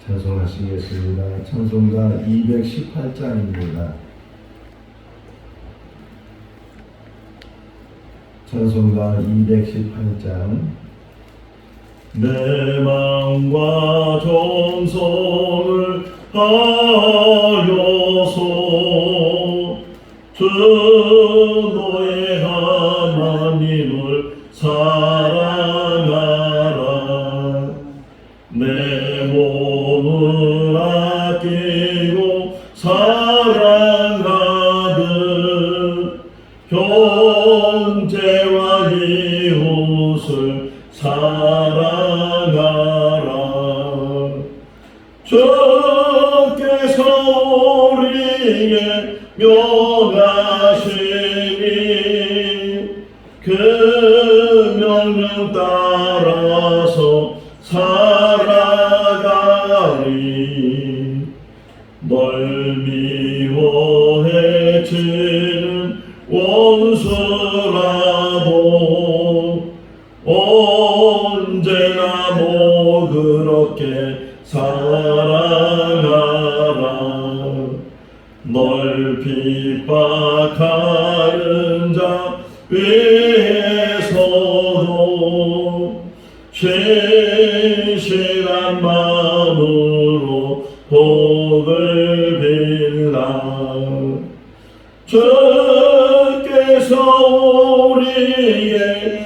찬송하시겠습니다. 찬송가 218장입니다. 찬송가 218장. 내 마음과 정성을 다하여서 주 너의 하나님을 사랑하라. 내 몸을 아끼고 사랑하듯 형제와 이웃을 사랑하라. 주께서 우리에게 명하시니 그 명령 따라서 살아가리. 널 미워해지는 원수라도 언제나 그렇게 사랑하라. 널 핍박하는 자 위에서도 신실한 마음으로 복을 빌라. 주께서 우리에게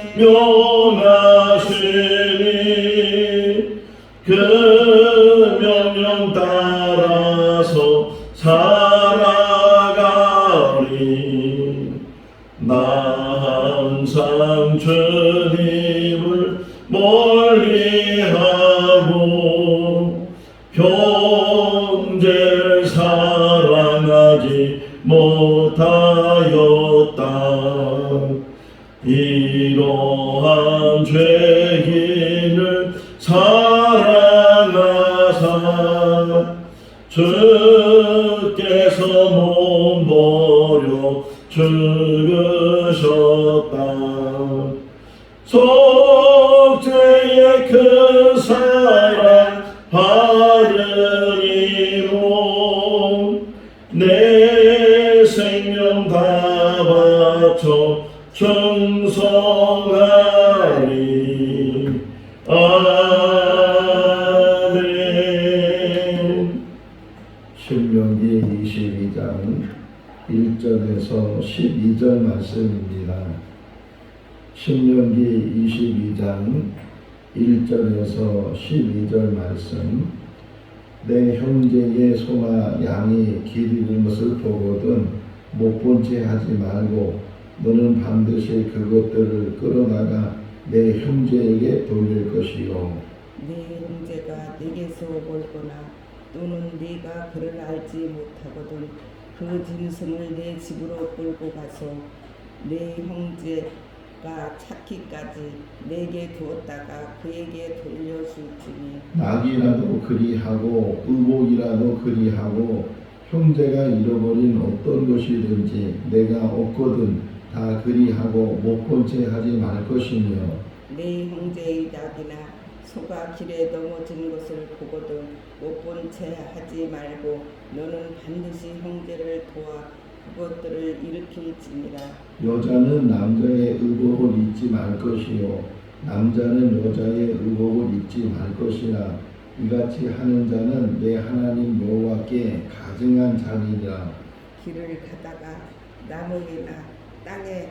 명하시니 그 명령 따라서 살아가리. 나 항상 주님을 멀리하고 형제를 사랑하지 못하였다. 이러한 죄인을 사랑하사 주께서 몸버려 죽으셨다. 속죄의 큰 사랑 받으리로 내 생명 다 바쳐 충성하리. 아멘. 신명기 22장 1절에서 12절 말씀입니다. 신명기 22장 1절에서 12절 말씀. 내 형제의 소나 양이 길 잃은 것을 보거든 못 본 채 하지 말고 너는 반드시 그것들을 끌어다가 내 형제에게 돌릴 것이요. 네 형제가 네게서 멀거나 또는 네가 그를 알지 못하거든 그 짐승을 내 집으로 끌고 가서 네 형제가 찾기까지 내게 두었다가 그에게 돌려줄지니. 낙이라도 그리하고 의복이라도 그리하고 형제가 잃어버린 어떤 것이든지 내가 없거든 다 그리하고 못 본 채 하지 말 것이며. 네 형제의 낙이나 소가 길에 넘어진 것을 보거든 못 본 채 하지 말고 너는 반드시 형제를 도와 그것들을 일으킬지니라. 여자는 남자의 의복을 입지 말 것이요 남자는 여자의 의복을 입지 말 것이라. 이같이 하는 자는 내 하나님 여호와께 가증한 자니라. 길을 가다가 나무에나 땅에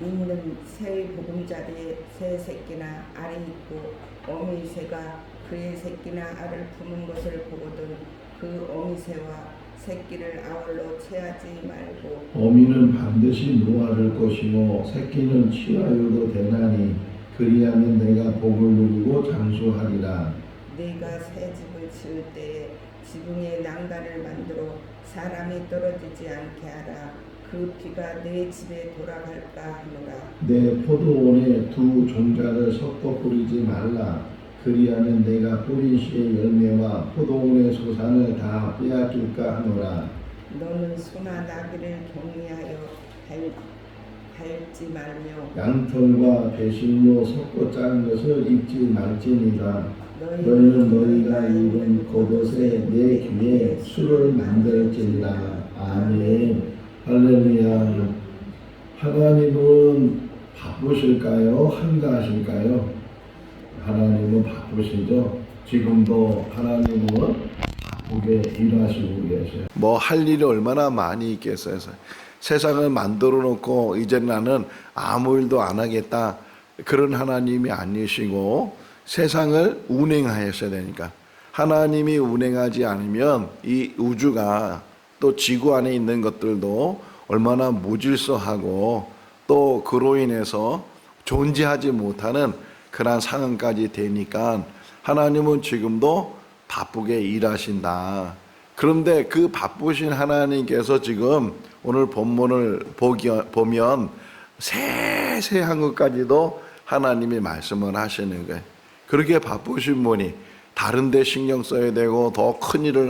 있는 새 보금자리에 새 새끼나 알이 있고 어미 새가 그의 새끼나 알을 품은 것을 보거든 그 어미 새와 새끼를 아울러 채하지 말고. 어미는 반드시 놓아줄 것이고 새끼는 취하여도 되나니 그리하면 내가 복을 누리고 장수하리라. 네가 새 집을 지을 때에 지붕에 난간을 만들어 사람이 떨어지지 않게 하라. 그 피가 내 집에 돌아갈까 하노라. 내 포도원에 두 종자를 섞어 뿌리지 말라. 그리하면 내가 뿌린 씨의 열매와 포도원의 소산을 다 빼앗길까 하노라. 너는 소나 나귀를 격리하여 밟지 말며 양털과 배실로 섞어 짠 것을 입지 말지니라. 너희는 너희가 입은 겉옷에 내 귀에 술을 만들지니라. 아멘. 할렐루야. 하나님은 바쁘실까요? 한가하실까요? 하나님은 바쁘시죠. 지금도 하나님은 바쁘게 일하시고 계세요. 뭐 할 일이 얼마나 많이 있겠어요. 세상을 만들어 놓고 이제 나는 아무 일도 안 하겠다, 그런 하나님이 아니시고 세상을 운행하셔야 되니까, 하나님이 운행하지 않으면 이 우주가, 또 지구 안에 있는 것들도 얼마나 무질서하고 또 그로 인해서 존재하지 못하는 그런 상황까지 되니까 하나님은 지금도 바쁘게 일하신다. 그런데 그 바쁘신 하나님께서 지금 오늘 본문을 보면 세세한 것까지도 하나님이 말씀을 하시는 거예요. 그렇게 바쁘신 분이, 다른 데 신경 써야 되고 더 큰 일을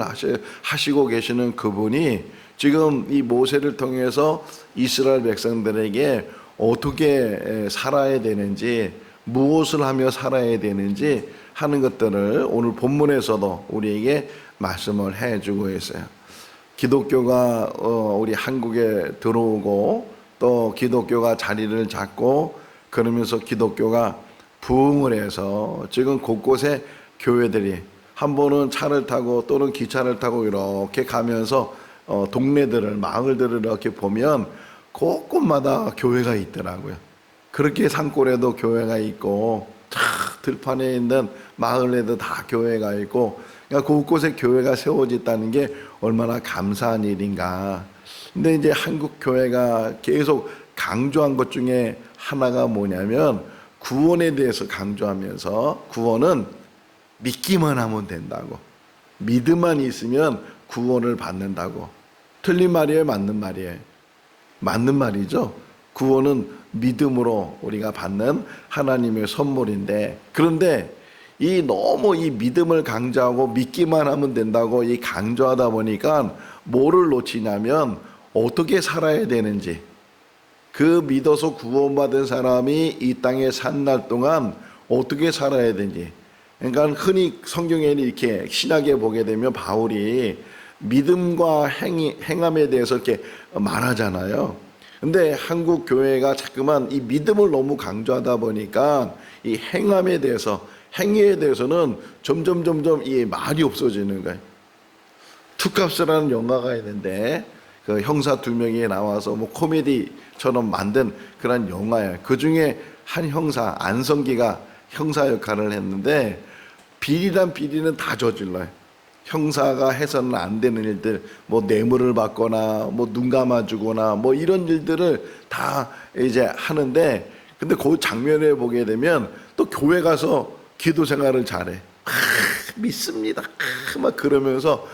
하시고 계시는 그분이 지금 이 모세를 통해서 이스라엘 백성들에게 어떻게 살아야 되는지, 무엇을 하며 살아야 되는지 하는 것들을 오늘 본문에서도 우리에게 말씀을 해주고 있어요. 기독교가 우리 한국에 들어오고 또 기독교가 자리를 잡고 그러면서 기독교가 부흥을 해서 지금 곳곳에 교회들이, 한 번은 차를 타고 또는 기차를 타고 이렇게 가면서 동네들을, 마을들을 이렇게 보면 곳곳마다 교회가 있더라고요. 그렇게 산골에도 교회가 있고 들판에 있는 마을에도 다 교회가 있고, 그러니까 곳곳에 교회가 세워졌다는 게 얼마나 감사한 일인가. 근데 이제 한국 교회가 계속 강조한 것 중에 하나가 뭐냐면 구원에 대해서 강조하면서, 구원은 믿기만 하면 된다고, 믿음만 있으면 구원을 받는다고. 틀린 말이에요, 맞는 말이에요? 맞는 말이죠. 구원은 믿음으로 우리가 받는 하나님의 선물인데, 그런데 너무 이 믿음을 강조하고 믿기만 하면 된다고 이 강조하다 보니까 뭐를 놓치냐면 어떻게 살아야 되는지, 그 믿어서 구원받은 사람이 이 땅에 산 날 동안 어떻게 살아야 되는지. 그러니까 흔히 성경에 이렇게 신학에 보게 되면 바울이 믿음과 행함에 대해서 이렇게 말하잖아요. 근데 한국 교회가 자꾸만 이 믿음을 너무 강조하다 보니까 이 행함에 대해서, 행위에 대해서는 점점 이 말이 없어지는 거예요. 투캅스라는 영화가 있는데 그 형사 두 명이 나와서 뭐 코미디처럼 만든 그런 영화예요. 그 중에 한 형사, 안성기가 형사 역할을 했는데 비리는 다 저질러요. 형사가 해서는 안 되는 일들, 뭐 뇌물을 받거나 뭐 눈 감아주거나 뭐 이런 일들을 다 이제 하는데, 근데 그 장면에 보게 되면 또 교회 가서 기도 생활을 잘해. 믿습니다. 막 그러면서,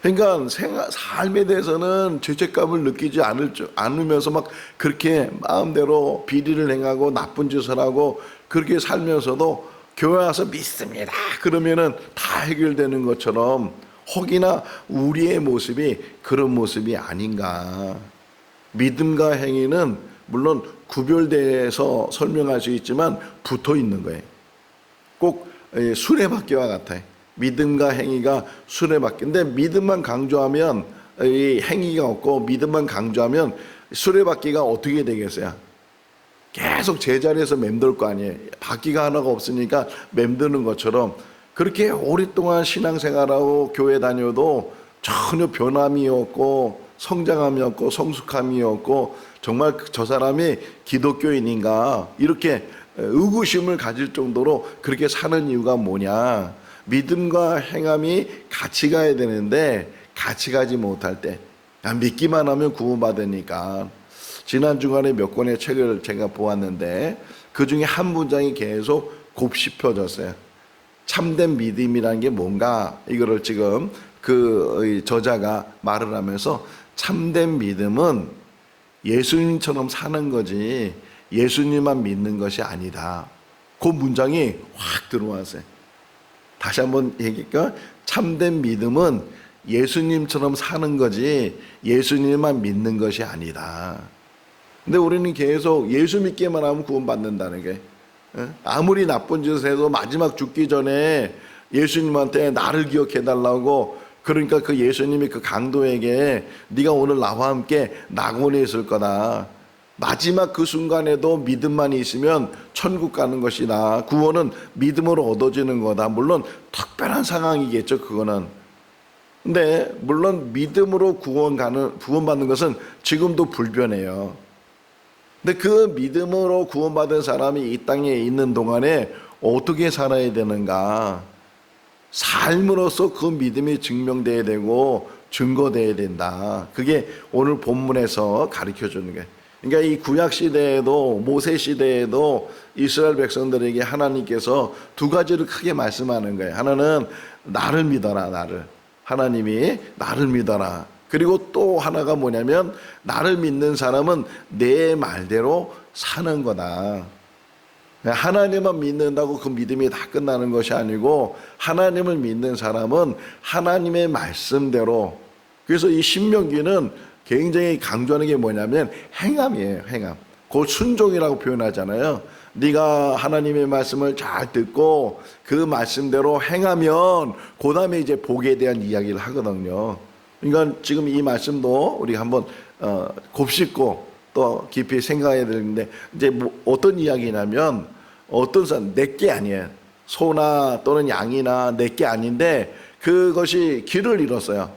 그러니까 삶에 대해서는 죄책감을 느끼지 않으면서 막 그렇게 마음대로 비리를 행하고 나쁜 짓을 하고 그렇게 살면서도 교회 와서 믿습니다 그러면은 다 해결되는 것처럼, 혹이나 우리의 모습이 그런 모습이 아닌가. 믿음과 행위는 물론 구별돼서 설명할 수 있지만 붙어 있는 거예요. 꼭 수레바퀴와 같아요. 믿음과 행위가 수레바퀴인데, 믿음만 강조하면 이 행위가 없고, 믿음만 강조하면 수레바퀴가 어떻게 되겠어요? 계속 제자리에서 맴돌 거 아니에요. 바퀴가 하나가 없으니까 맴드는 것처럼, 그렇게 오랫동안 신앙생활하고 교회 다녀도 전혀 변함이 없고 성장함이 없고 성숙함이 없고, 정말 저 사람이 기독교인인가 이렇게 의구심을 가질 정도로 그렇게 사는 이유가 뭐냐. 믿음과 행함이 같이 가야 되는데 같이 가지 못할 때, 믿기만 하면 구원받으니까. 지난 주간에 몇 권의 책을 제가 보았는데 그 중에 한 문장이 계속 곱씹혀졌어요. 참된 믿음이라는 게 뭔가, 이거를 지금 그 저자가 말을 하면서, 참된 믿음은 예수님처럼 사는 거지 예수님만 믿는 것이 아니다. 그 문장이 확 들어왔어요. 다시 한번 얘기할까? 참된 믿음은 예수님처럼 사는 거지 예수님만 믿는 것이 아니다. 근데 우리는 계속 예수 믿기만 하면 구원받는다는 게, 아무리 나쁜 짓을 해도 마지막 죽기 전에 예수님한테 나를 기억해 달라고, 그러니까 그 예수님이 그 강도에게 네가 오늘 나와 함께 낙원에 있을 거다. 마지막 그 순간에도 믿음만 있으면 천국 가는 것이다. 구원은 믿음으로 얻어지는 거다. 물론 특별한 상황이겠죠, 그거는. 근데 물론 믿음으로 구원받는 것은 지금도 불변해요. 근데 그 믿음으로 구원받은 사람이 이 땅에 있는 동안에 어떻게 살아야 되는가? 삶으로서 그 믿음이 증명돼야 되고 증거돼야 된다. 그게 오늘 본문에서 가르쳐 주는 거예요. 그러니까 이 구약 시대에도, 모세 시대에도 이스라엘 백성들에게 하나님께서 두 가지를 크게 말씀하는 거예요. 하나는 나를 믿어라, 나를. 하나님이 나를 믿어라. 그리고 또 하나가 뭐냐면 나를 믿는 사람은 내 말대로 사는 거다. 하나님만 믿는다고 그 믿음이 다 끝나는 것이 아니고 하나님을 믿는 사람은 하나님의 말씀대로. 그래서 이 신명기는 굉장히 강조하는 게 뭐냐면 행함이에요. 행함. 그 순종이라고 표현하잖아요. 네가 하나님의 말씀을 잘 듣고 그 말씀대로 행하면 그 다음에 이제 복에 대한 이야기를 하거든요. 그러니까 지금 이 말씀도 우리가 한번 곱씹고 또 깊이 생각해야 되는데, 이제 뭐 어떤 이야기냐면 어떤 사람 내게 아니에요. 소나 또는 양이나 내게 아닌데 그것이 길을 잃었어요.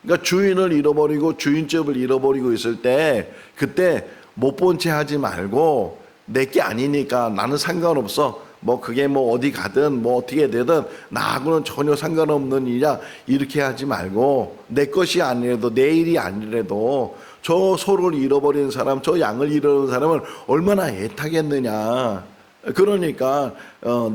그러니까 주인을 잃어버리고 주인집을 잃어버리고 있을 때 그때 못 본 채 하지 말고 내게 아니니까 나는 상관없어. 뭐 그게 뭐 어디 가든 뭐 어떻게 되든 나하고는 전혀 상관없는 일이야. 이렇게 하지 말고 내 것이 아니라도 내 일이 아니라도 저 소를 잃어버린 사람, 저 양을 잃어버린 사람은 얼마나 애타겠느냐. 그러니까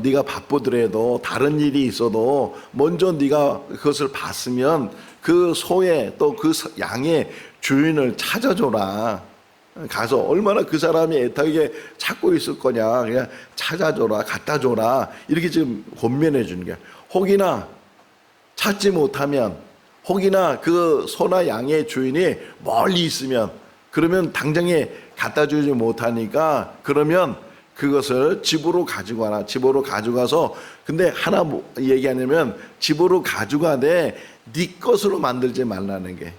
네가 바쁘더라도 다른 일이 있어도 먼저 네가 그것을 봤으면 그 소의 또 그 양의 주인을 찾아줘라. 가서 얼마나 그 사람이 애타게 찾고 있을 거냐. 그냥 찾아줘라, 갖다 줘라. 이렇게 지금 권면해 주는 거야. 혹이나 찾지 못하면, 혹이나 그 소나 양의 주인이 멀리 있으면, 그러면 당장에 갖다 주지 못하니까 그러면 그것을 집으로 가지고 와라. 집으로 가져가서, 근데 하나 뭐 얘기하냐면 집으로 가져가되 네 것으로 만들지 말라는 게.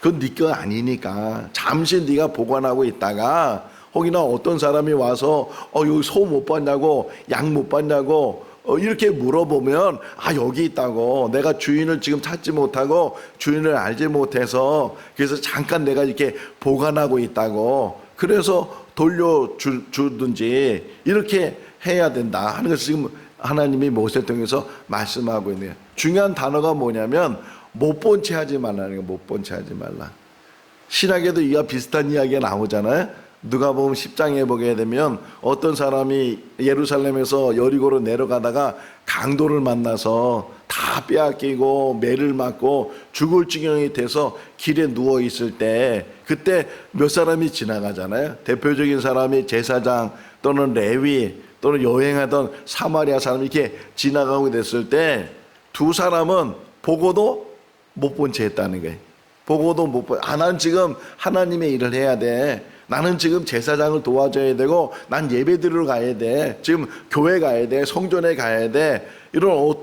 그건 네 거 아니니까 잠시 네가 보관하고 있다가 혹이나 어떤 사람이 와서 여기 소 못 봤냐고, 양 못 봤냐고 이렇게 물어보면 여기 있다고, 내가 주인을 지금 찾지 못하고 주인을 알지 못해서 그래서 잠깐 내가 이렇게 보관하고 있다고, 그래서 돌려주든지 이렇게 해야 된다 하는 것을 지금 하나님이 모세를 통해서 말씀하고 있네요. 중요한 단어가 뭐냐면 못 본 채 하지 말라는 거예요. 못 본 채 하지 말라. 신학에도 이와 비슷한 이야기가 나오잖아요. 누가복음 10장에 보게 되면 어떤 사람이 예루살렘에서 여리고로 내려가다가 강도를 만나서 다 빼앗기고 매를 맞고 죽을 지경이 돼서 길에 누워 있을 때, 그때 몇 사람이 지나가잖아요. 대표적인 사람이 제사장 또는 레위 또는 여행하던 사마리아 사람이 이렇게 지나가고 됐을 때 두 사람은 보고도 못 본 채 했다는 거예요. 보고도 못 본. 나는 지금 하나님의 일을 해야 돼. 나는 지금 제사장을 도와줘야 되고 난 예배 드리러 가야 돼. 지금 교회 가야 돼. 성전에 가야 돼. 이런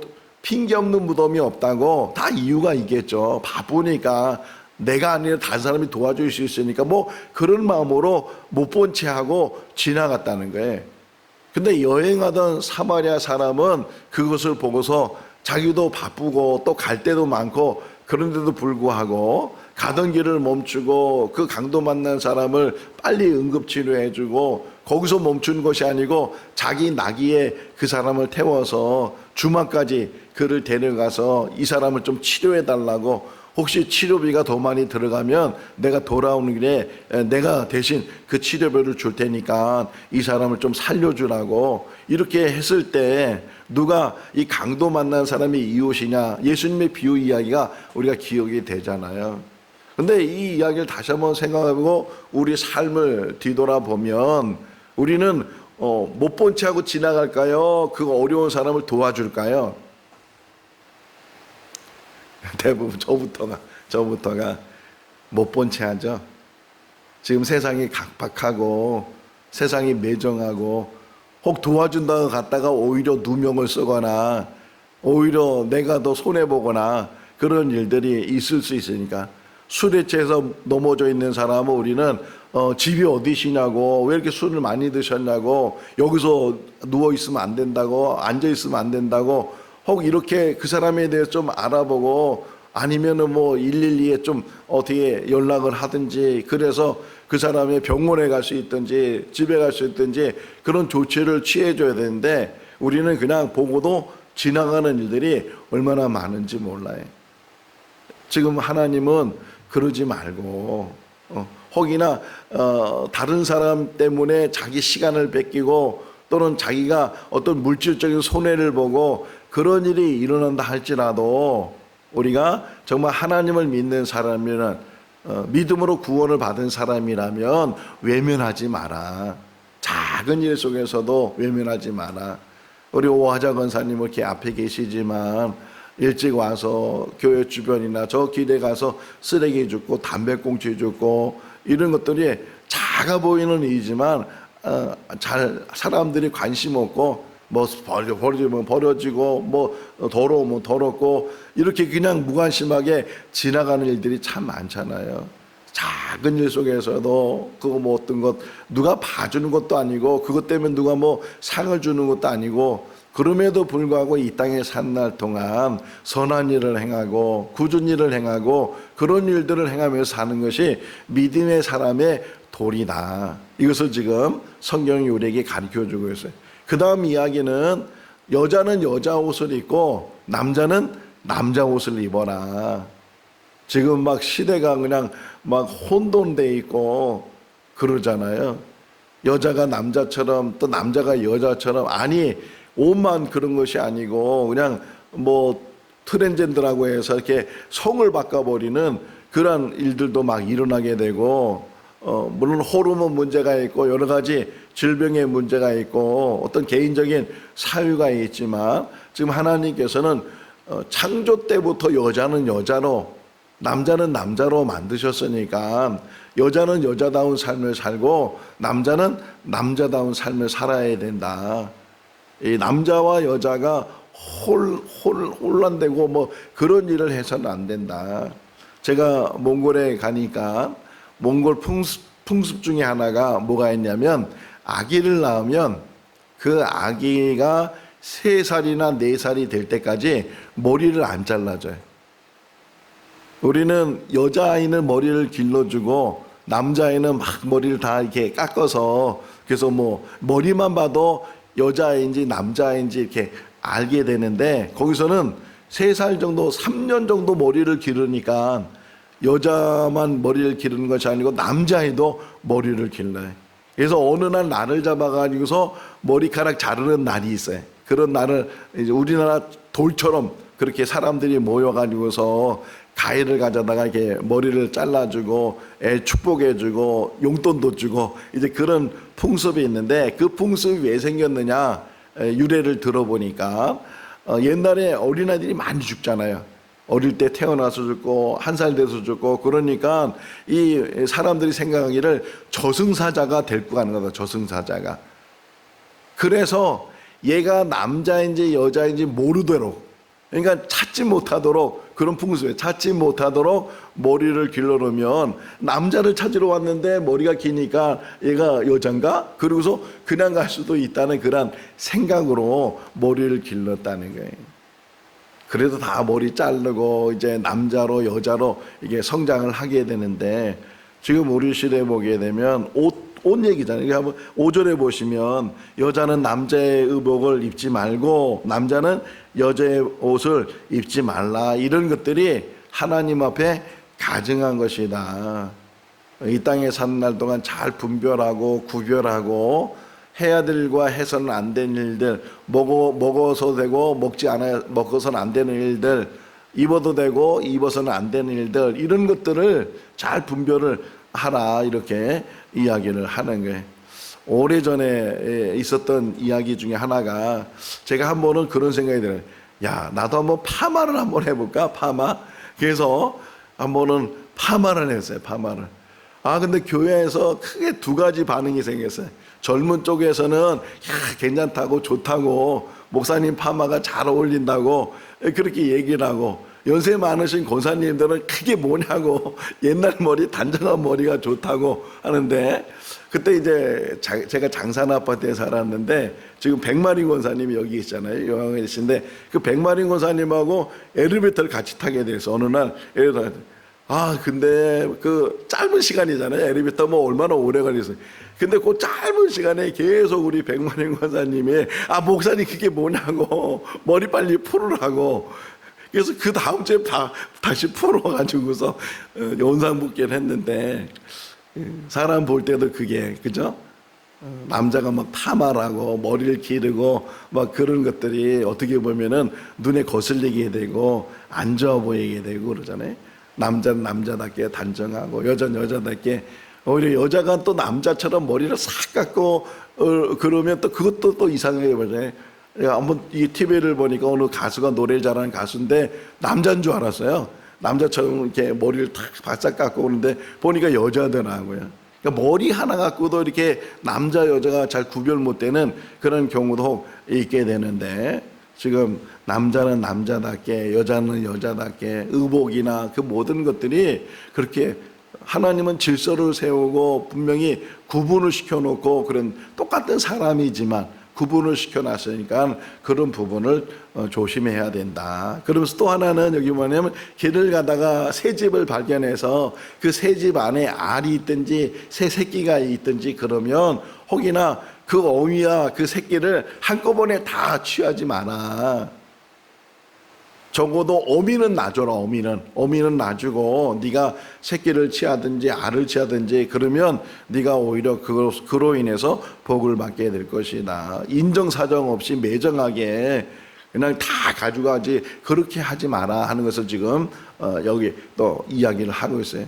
핑계 없는 무덤이 없다고 다 이유가 있겠죠. 바쁘니까, 내가 아니라 다른 사람이 도와줄 수 있으니까 뭐 그런 마음으로 못 본 채 하고 지나갔다는 거예요. 근데 여행하던 사마리아 사람은 그것을 보고서 자기도 바쁘고 또 갈 데도 많고 그런데도 불구하고 가던 길을 멈추고 그 강도 만난 사람을 빨리 응급치료해주고, 거기서 멈춘 것이 아니고 자기 나귀에 그 사람을 태워서 주막까지 그를 데려가서 이 사람을 좀 치료해달라고, 혹시 치료비가 더 많이 들어가면 내가 돌아오는 길에 내가 대신 그 치료비를 줄 테니까 이 사람을 좀 살려주라고 이렇게 했을 때 누가 이 강도 만난 사람이 이웃이냐, 예수님의 비유 이야기가 우리가 기억이 되잖아요. 근데 이 이야기를 다시 한번 생각해보고 우리 삶을 뒤돌아보면 우리는 못 본 채 하고 지나갈까요? 그 어려운 사람을 도와줄까요? 대부분 저부터가 못 본 채 하죠. 지금 세상이 각박하고 세상이 매정하고 혹 도와준다고 갔다가 오히려 누명을 쓰거나 오히려 내가 더 손해보거나 그런 일들이 있을 수 있으니까 술에 취해서 넘어져 있는 사람은 우리는 집이 어디시냐고 왜 이렇게 술을 많이 드셨냐고 여기서 누워있으면 안 된다고 앉아있으면 안 된다고 혹 이렇게 그 사람에 대해서 좀 알아보고 아니면은 뭐 112에 좀 어떻게 연락을 하든지 그래서 그 사람의 병원에 갈 수 있든지 집에 갈 수 있든지 그런 조치를 취해줘야 되는데 우리는 그냥 보고도 지나가는 일들이 얼마나 많은지 몰라요. 지금 하나님은 그러지 말고 혹이나 다른 사람 때문에 자기 시간을 뺏기고 또는 자기가 어떤 물질적인 손해를 보고 그런 일이 일어난다 할지라도 우리가 정말 하나님을 믿는 사람이면 믿음으로 구원을 받은 사람이라면 외면하지 마라. 작은 일 속에서도 외면하지 마라. 우리 오화자 권사님 이렇게 앞에 계시지만 일찍 와서 교회 주변이나 저 길에 가서 쓰레기 줍고 담배꽁초 줍고 이런 것들이 작아 보이는 일이지만 잘 사람들이 관심 없고 뭐 버려지면 버려지고 뭐 더러우면 더럽고 이렇게 그냥 무관심하게 지나가는 일들이 참 많잖아요. 작은 일 속에서도 그거 뭐 어떤 것 누가 봐주는 것도 아니고 그것 때문에 누가 뭐 상을 주는 것도 아니고 그럼에도 불구하고 이 땅에 산 날 동안 선한 일을 행하고 굳은 일을 행하고 그런 일들을 행하면서 사는 것이 믿음의 사람의 도리다. 이것을 지금 성경이 우리에게 가르쳐주고 있어요. 그 다음 이야기는 여자는 여자 옷을 입고 남자는 남자 옷을 입어라. 지금 막 시대가 그냥 막 혼돈돼 있고 그러잖아요. 여자가 남자처럼 또 남자가 여자처럼 아니 옷만 그런 것이 아니고 그냥 뭐 트랜스젠더라고 해서 이렇게 성을 바꿔버리는 그런 일들도 막 일어나게 되고 물론 호르몬 문제가 있고 여러 가지 질병의 문제가 있고 어떤 개인적인 사유가 있지만 지금 하나님께서는 창조 때부터 여자는 여자로 남자는 남자로 만드셨으니까 여자는 여자다운 삶을 살고 남자는 남자다운 삶을 살아야 된다. 이 남자와 여자가 혼란되고 뭐 그런 일을 해서는 안 된다. 제가 몽골에 가니까 몽골 풍습 중에 하나가 뭐가 있냐면 아기를 낳으면 그 아기가 3살이나 4살이 될 때까지 머리를 안 잘라줘요. 우리는 여자아이는 머리를 길러주고 남자아이는 막 머리를 다 이렇게 깎아서 그래서 뭐 머리만 봐도 여자아이인지 남자아이인지 이렇게 알게 되는데 거기서는 3살 정도 3년 정도 머리를 기르니까 여자만 머리를 기르는 것이 아니고 남자아이도 머리를 길러요. 그래서 어느 날 날을 잡아가지고서 머리카락 자르는 날이 있어요. 그런 날을 이제 우리나라 돌처럼 그렇게 사람들이 모여가지고서 가위를 가져다가 이렇게 머리를 잘라주고 애 축복해주고 용돈도 주고 이제 그런 풍습이 있는데 그 풍습이 왜 생겼느냐 유래를 들어보니까 옛날에 어린아이들이 많이 죽잖아요. 어릴 때 태어나서 죽고 1살 돼서 죽고 그러니까 이 사람들이 생각하기를 저승사자가 데리고 가는 거다. 저승사자가. 그래서 얘가 남자인지 여자인지 모르도록 그러니까 찾지 못하도록 그런 풍습에 찾지 못하도록 머리를 길러놓으면 남자를 찾으러 왔는데 머리가 기니까 얘가 여잔가? 그러고서 그냥 갈 수도 있다는 그런 생각으로 머리를 길렀다는 거예요. 그래도 다 머리 자르고 이제 남자로 여자로 이게 성장을 하게 되는데 지금 우리 시대에 보게 되면 옷 얘기잖아요. 이게 한번 5절에 보시면 여자는 남자의 의복을 입지 말고 남자는 여자의 옷을 입지 말라. 이런 것들이 하나님 앞에 가증한 것이다. 이 땅에 사는 날 동안 잘 분별하고 구별하고 해야 될 일과 해서는 안 되는 일들, 먹어서 되고 먹어서는 안 되는 일들, 입어도 되고 입어서는 안 되는 일들, 이런 것들을 잘 분별을 하라 이렇게 이야기를 하는 거예요. 오래전에 있었던 이야기 중에 하나가 제가 한 번은 그런 생각이 들어요. 야, 나도 한번 파마를 한번 해볼까? 파마. 그래서 한 번은 파마를 했어요. 파마를. 근데 교회에서 크게 2가지 반응이 생겼어요. 젊은 쪽에서는 괜찮다고 좋다고 목사님 파마가 잘 어울린다고 그렇게 얘기를 하고, 연세 많으신 권사님들은 그게 뭐냐고 옛날 머리 단정한 머리가 좋다고 하는데, 그때 이제 제가 장산 아파트에 살았는데 지금 백마린 권사님이 여기 계시잖아요. 영광에 계신데 그 백마린 권사님하고 엘리베이터를 같이 타게 돼서 어느 날 근데 그 짧은 시간이잖아요. 엘리베이터 뭐 얼마나 오래 걸렸어요. 근데 그 짧은 시간에 계속 우리 백마린 권사님이 목사님 그게 뭐냐고 머리 빨리 풀으라고. 그래서 그 다음 주에 다시 풀어가지고서 연상붙기를 했는데, 사람 볼 때도 그게 그죠? 남자가 막 파마라고 머리를 기르고 막 그런 것들이 어떻게 보면은 눈에 거슬리게 되고 안 좋아 보이게 되고 그러잖아요. 남자는 남자답게 단정하고 여자는 여자답게, 오히려 여자가 또 남자처럼 머리를 싹 깎고 그러면 또 그것도 또 이상하게 보잖아요. 한번 이 TV를 보니까 어느 가수가 노래를 잘하는 가수인데 남자인 줄 알았어요. 남자처럼 이렇게 머리를 탁 바싹 깎고 오는데 보니까 여자더라고요. 그러니까 머리 하나 갖고도 이렇게 남자 여자가 잘 구별 못 되는 그런 경우도 있게 되는데, 지금 남자는 남자답게 여자는 여자답게 의복이나 그 모든 것들이 그렇게 하나님은 질서를 세우고 분명히 구분을 시켜놓고, 그런 똑같은 사람이지만 구분을 시켜놨으니까 그런 부분을 조심해야 된다. 그러면서 또 하나는 여기 뭐냐면, 길을 가다가 새 집을 발견해서 그 새 집 안에 알이 있든지 새 새끼가 있든지 그러면 혹이나 그 어미와 그 새끼를 한꺼번에 다 취하지 마라. 적어도 어미는 놔줘라. 어미는 놔주고 네가 새끼를 취하든지 알을 취하든지 그러면 네가 오히려 그로 인해서 복을 받게 될 것이다. 인정사정 없이 매정하게 그냥 다 가져가지 그렇게 하지 마라 하는 것을 지금 여기 또 이야기를 하고 있어요.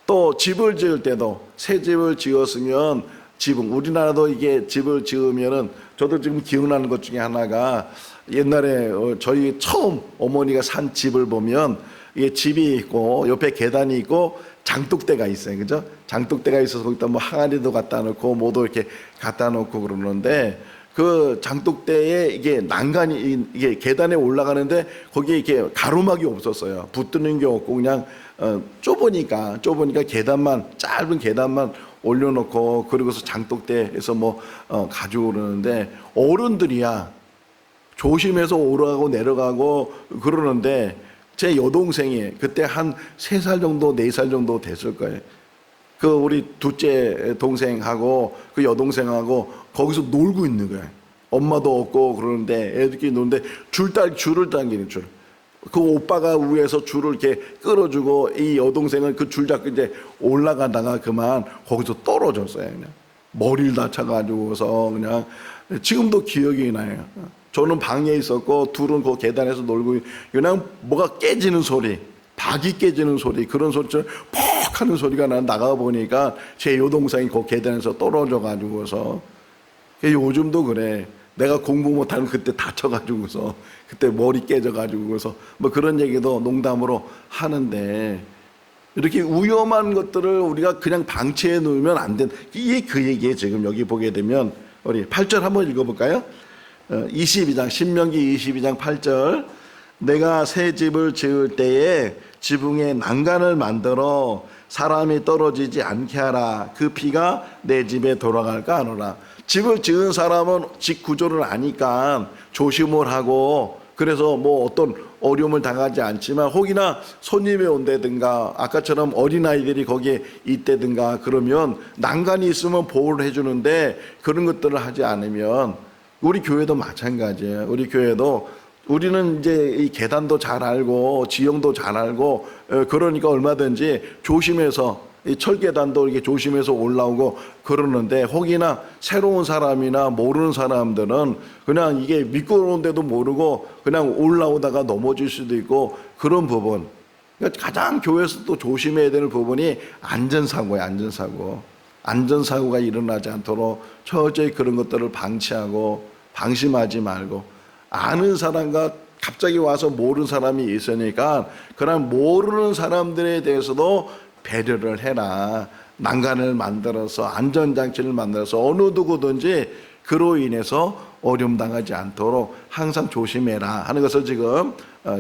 또 집을 지을 때도 새 집을 지었으면 지붕, 우리나라도 이게 집을 지으면은, 저도 지금 기억나는 것 중에 하나가, 옛날에 저희 처음 어머니가 산 집을 보면 이게 집이 있고 옆에 계단이 있고 장독대가 있어요. 그죠? 장독대가 있어서 거기다 뭐 항아리도 갖다 놓고 뭐도 이렇게 갖다 놓고 그러는데, 그 장독대에 이게 난간이, 이게 계단에 올라가는데 거기에 이렇게 가로막이 없었어요. 붙드는 게 없고 그냥 좁으니까 계단만, 짧은 계단만 올려놓고 그러고서 장독대에서 뭐 가지고 그러는데, 어른들이야 조심해서 오르가고 내려가고 그러는데, 제 여동생이 그때 한 3살 정도 4살 정도 됐을 거예요. 그 우리 둘째 동생하고 그 여동생하고 거기서 놀고 있는 거예요. 엄마도 없고 그러는데 애들끼리 노는데 줄을 당기는 줄. 그 오빠가 위에서 줄을 이렇게 끌어주고 이 여동생은 그 줄 잡고 이제 올라가다가 그만 거기서 떨어졌어요. 그냥 머리를 다쳐가지고서 그냥 지금도 기억이 나요. 저는 방에 있었고 둘은 그 계단에서 놀고, 그냥 뭐가 깨지는 소리, 박이 깨지는 소리, 그런 소리처럼 퍽 하는 소리가 나가 보니까 제 여동생이 그 계단에서 떨어져 가지고서, 요즘도 그래. 내가 공부 못하는 그때 다쳐가지고서 그때 머리 깨져가지고서 뭐 그런 얘기도 농담으로 하는데, 이렇게 위험한 것들을 우리가 그냥 방치해 놓으면 안 된, 이게 그 얘기에 지금 여기 보게 되면 우리 8절 한번 읽어볼까요? 22장 신명기 22장 8절, 내가 새 집을 지을 때에 지붕에 난간을 만들어 사람이 떨어지지 않게 하라. 그 피가 내 집에 돌아갈까 하노라. 집을 지은 사람은 집 구조를 아니까 조심을 하고, 그래서 뭐 어떤 어려움을 당하지 않지만 혹이나 손님이 온다든가 아까처럼 어린아이들이 거기에 있다든가 그러면 난간이 있으면 보호를 해주는데, 그런 것들을 하지 않으면, 우리 교회도 마찬가지예요. 우리 교회도 우리는 이제 이 계단도 잘 알고 지형도 잘 알고 그러니까 얼마든지 조심해서 이 철계단도 이렇게 조심해서 올라오고 그러는데, 혹이나 새로운 사람이나 모르는 사람들은 그냥 이게 미끄러운데도 모르고 그냥 올라오다가 넘어질 수도 있고 그런 부분. 그러니까 가장 교회에서 또 조심해야 되는 부분이 안전사고예요. 안전사고가 일어나지 않도록 철저히 그런 것들을 방심하지 말고, 아는 사람과 갑자기 와서 모르는 사람이 있으니까 그런 모르는 사람들에 대해서도 배려를 해라. 난간을 만들어서 안전장치를 만들어서 어느 누구든지 그로 인해서 어려움 당하지 않도록 항상 조심해라 하는 것을 지금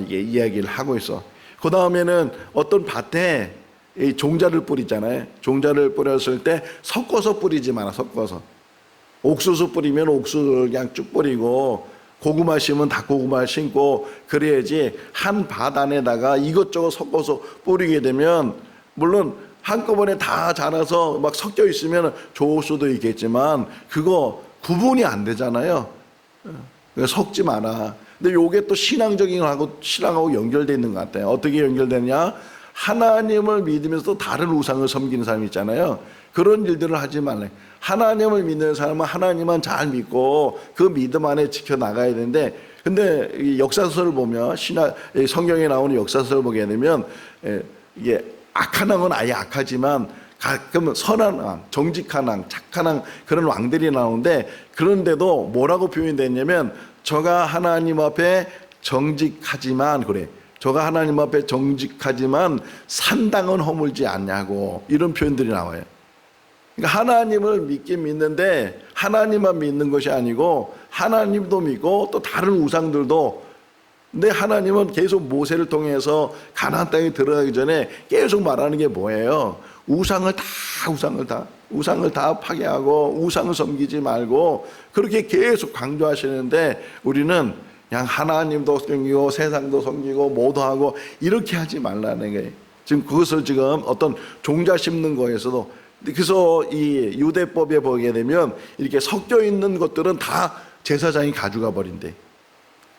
이야기를 하고 있어. 그 다음에는 어떤 밭에 이 종자를 뿌리잖아요. 종자를 뿌렸을 때 섞어서 뿌리지 마라. 섞어서 옥수수 뿌리면 옥수수를 그냥 쭉 뿌리고, 고구마 심으면 다 고구마를 심고, 그래야지 한 밭 안에다가 이것저것 섞어서 뿌리게 되면 물론 한꺼번에 다 자라서 막 섞여 있으면 좋을 수도 있겠지만 그거 구분이 안 되잖아요. 섞지 마라. 근데 요게 또 신앙하고 연결되어 있는 것 같아요. 어떻게 연결되냐? 하나님을 믿으면서 다른 우상을 섬기는 사람이 있잖아요. 그런 일들을 하지 말래. 하나님을 믿는 사람은 하나님만 잘 믿고 그 믿음 안에 지켜나가야 되는데, 근데 이 역사서를 보면, 성경에 나오는 역사서를 보게 되면 이게 악한 왕은 아예 악하지만 가끔 선한 왕, 정직한 왕, 착한 왕, 그런 왕들이 나오는데, 그런데도 뭐라고 표현됐냐면 저가 하나님 앞에 정직하지만, 그래, 저가 하나님 앞에 정직하지만 산당은 허물지 않냐고, 이런 표현들이 나와요. 그러니까 하나님을 믿긴 믿는데 하나님만 믿는 것이 아니고 하나님도 믿고 또 다른 우상들도. 근데 하나님은 계속 모세를 통해서 가나안 땅에 들어가기 전에 계속 말하는 게 뭐예요? 우상을 다 파괴하고 우상을 섬기지 말고, 그렇게 계속 강조하시는데 우리는 그냥 하나님도 섬기고 세상도 섬기고 모두 하고 이렇게 하지 말라는 거예요. 지금 그것을 지금 어떤 종자 심는 거에서도, 그래서 이 유대법에 보게 되면 이렇게 섞여 있는 것들은 다 제사장이 가져가 버린대.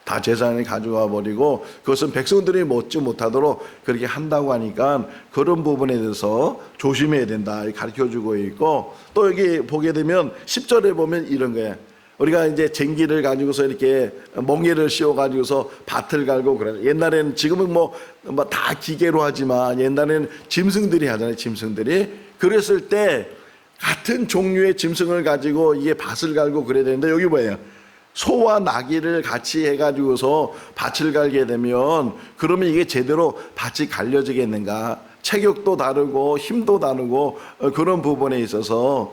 다 제사장이 가져가 버리고 그것은 백성들이 먹지 못하도록 그렇게 한다고 하니까 그런 부분에 대해서 조심해야 된다 가르쳐주고 있고, 또 여기 보게 되면 10절에 보면 이런 거예요. 우리가 이제 쟁기를 가지고서 이렇게 멍에를 씌워 가지고서 밭을 갈고 그래요. 옛날에는, 지금은 뭐 다 기계로 하지만 옛날에는 짐승들이 하잖아요. 짐승들이. 그랬을 때 같은 종류의 짐승을 가지고 이게 밭을 갈고 그래야 되는데, 여기 뭐예요? 소와 나귀를 같이 해가지고서 밭을 갈게 되면 그러면 이게 제대로 밭이 갈려지겠는가? 체격도 다르고 힘도 다르고 그런 부분에 있어서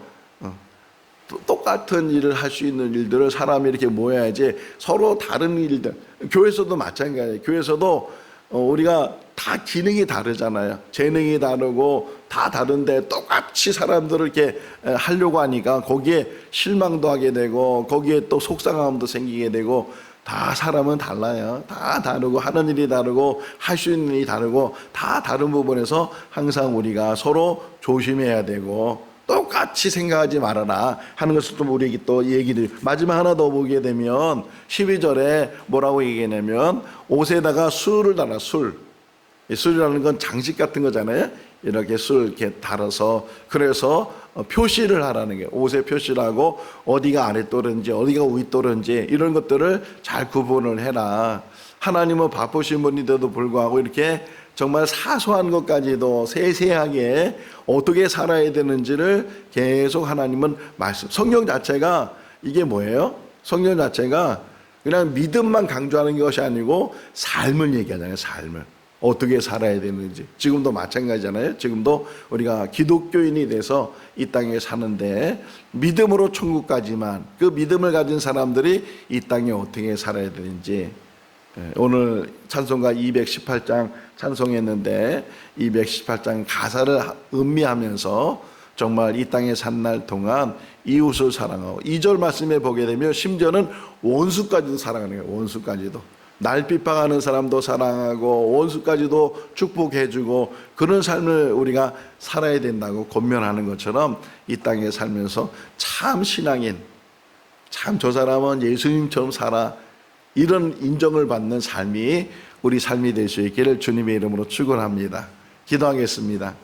똑같은 일을 할 수 있는 일들을 사람이 이렇게 모여야지. 서로 다른 일들, 교회에서도 마찬가지예요. 교회에서도 우리가 다 기능이 다르잖아요. 재능이 다르고 다 다른데 똑같이 사람들을 이렇게 하려고 하니까 거기에 실망도 하게 되고 거기에 또 속상함도 생기게 되고, 다 사람은 달라요. 다 다르고 하는 일이 다르고 할 수 있는 일이 다르고 다 다른 부분에서 항상 우리가 서로 조심해야 되고, 똑같이 생각하지 말아라 하는 것을 좀 우리에게 또 얘기를, 마지막 하나 더 보게 되면 12절에 뭐라고 얘기하냐면 옷에다가 술을 달아. 술이라는 건 장식 같은 거잖아요. 이렇게 술 이렇게 달아서, 그래서 표시를 하라는 게, 옷에 표시를 하고 어디가 아랫도른지 어디가 윗도른지 이런 것들을 잘 구분을 해라. 하나님은 바쁘신 분인데도 불구하고 이렇게 정말 사소한 것까지도 세세하게 어떻게 살아야 되는지를 계속 하나님은 성경 자체가 이게 뭐예요? 성경 자체가 그냥 믿음만 강조하는 것이 아니고 삶을 얘기하잖아요. 삶을 어떻게 살아야 되는지. 지금도 마찬가지잖아요. 지금도 우리가 기독교인이 돼서 이 땅에 사는데 믿음으로 천국까지만, 그 믿음을 가진 사람들이 이 땅에 어떻게 살아야 되는지, 오늘 찬송가 218장 찬송했는데 218장 가사를 음미하면서 정말 이 땅에 산 날 동안 이웃을 사랑하고, 2절 말씀에 보게 되면 심지어는 원수까지도 사랑하는 거예요. 원수까지도, 날 핍박하는 사람도 사랑하고 원수까지도 축복해주고, 그런 삶을 우리가 살아야 된다고 권면하는 것처럼 이 땅에 살면서 참 신앙인, 참 저 사람은 예수님처럼 살아, 이런 인정을 받는 삶이 우리 삶이 될 수 있기를 주님의 이름으로 축원합니다. 기도하겠습니다.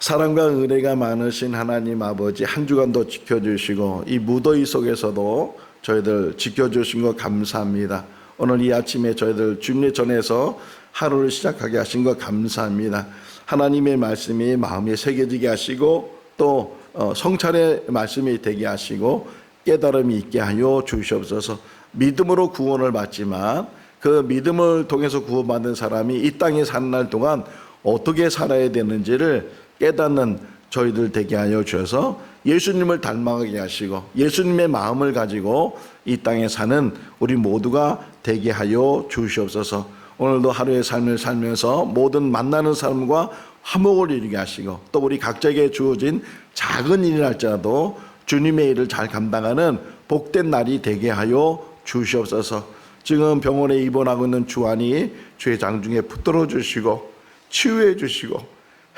사랑과 은혜가 많으신 하나님 아버지, 한 주간도 지켜주시고 이 무더위 속에서도 저희들 지켜주신 것 감사합니다. 오늘 이 아침에 저희들 주님 전에서 하루를 시작하게 하신 것 감사합니다. 하나님의 말씀이 마음에 새겨지게 하시고 또 성찰의 말씀이 되게 하시고 깨달음이 있게 하여 주시옵소서. 믿음으로 구원을 받지만 그 믿음을 통해서 구원받은 사람이 이 땅에 사는 날 동안 어떻게 살아야 되는지를 깨닫는 저희들 되게 하여 주셔서 예수님을 닮아가게 하시고 예수님의 마음을 가지고 이 땅에 사는 우리 모두가 되게 하여 주시옵소서. 오늘도 하루의 삶을 살면서 모든 만나는 사람과 화목을 이루게 하시고 또 우리 각자에게 주어진 작은 일이랄지라도 주님의 일을 잘 감당하는 복된 날이 되게 하여 주시옵소서. 지금 병원에 입원하고 있는 주안이 주의 장중에 붙들어 주시고 치유해 주시고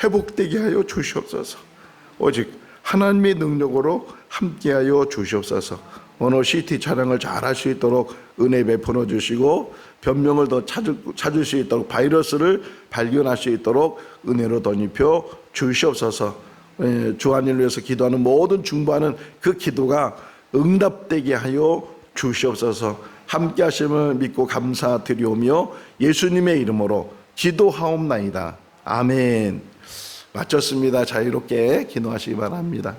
회복되게 하여 주시옵소서. 오직 하나님의 능력으로 함께하여 주시옵소서. 오늘 CT 촬영을 잘 할 수 있도록 은혜 베풀어 주시고 변명을 더 찾을 수 있도록 바이러스를 발견할 수 있도록 은혜로 덧입혀 주시옵소서. 주안이를 위해서 기도하는 모든 중보하는 그 기도가 응답되게 하여 주시옵소서. 함께 하심을 믿고 감사드리오며 예수님의 이름으로 기도하옵나이다. 아멘. 마쳤습니다. 자유롭게 기도하시기 바랍니다.